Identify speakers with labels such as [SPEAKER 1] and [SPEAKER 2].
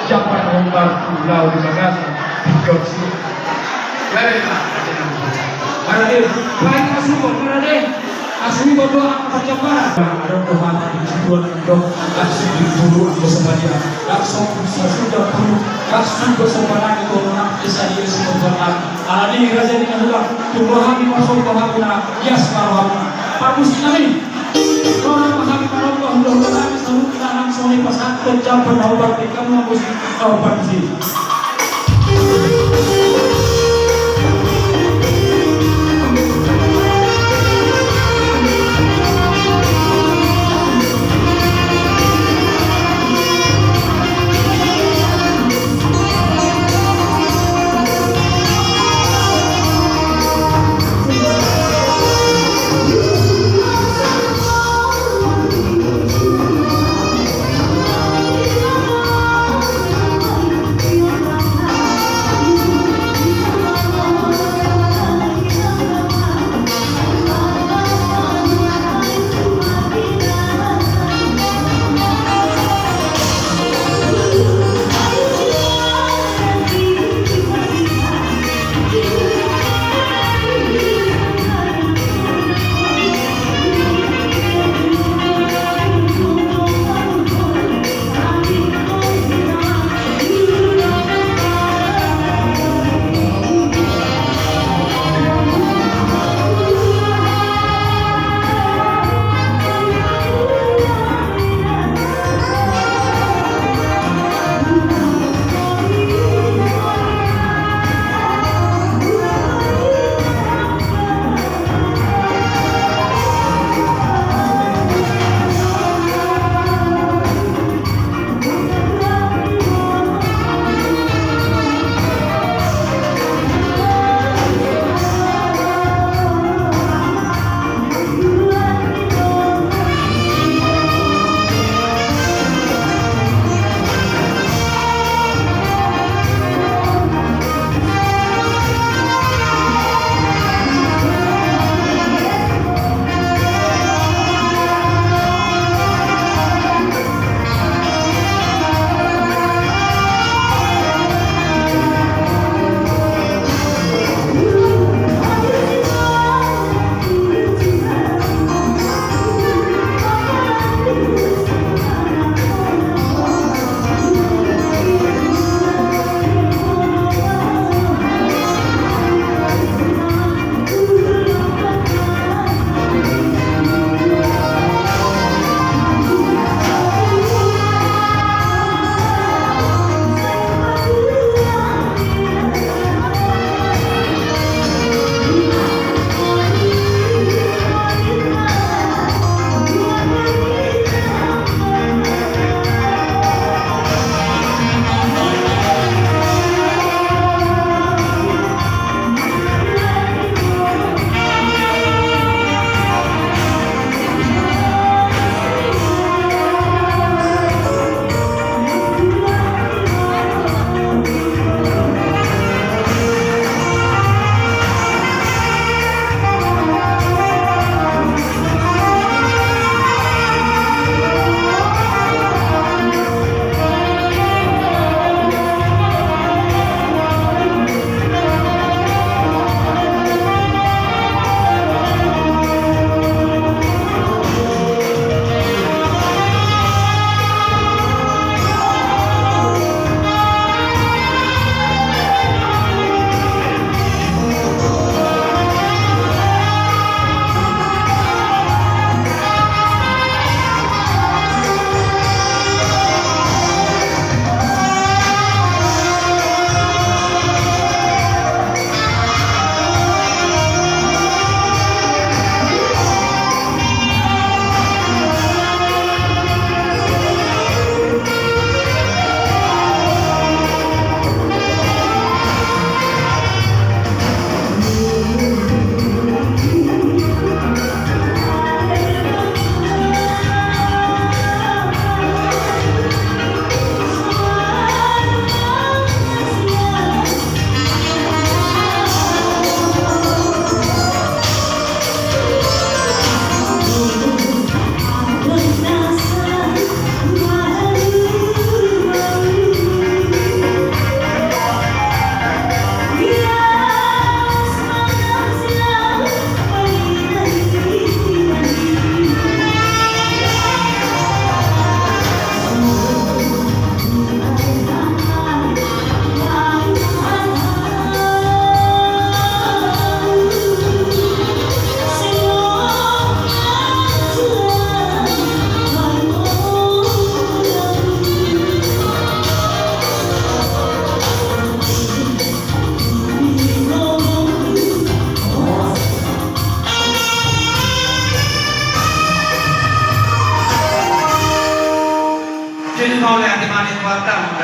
[SPEAKER 1] persiapan lomba pulau di Makassar Goksu. Baik, para deh, baik asubo, para deh, asubo doa persiapan. Ada doa di situ dong, asik di dulu aku semuanya. Langsung sudah perlu, langsung bersemangat itu orang bisa dia semua. Alani raja ini adalah Tuhan yang masuk ke hatinya, ya sekarang. Pak Muslimin, orang pahami Allah mudah-mudahan selalu kita langsung di pasang tercapai obat ikan maupun obat sih. Batang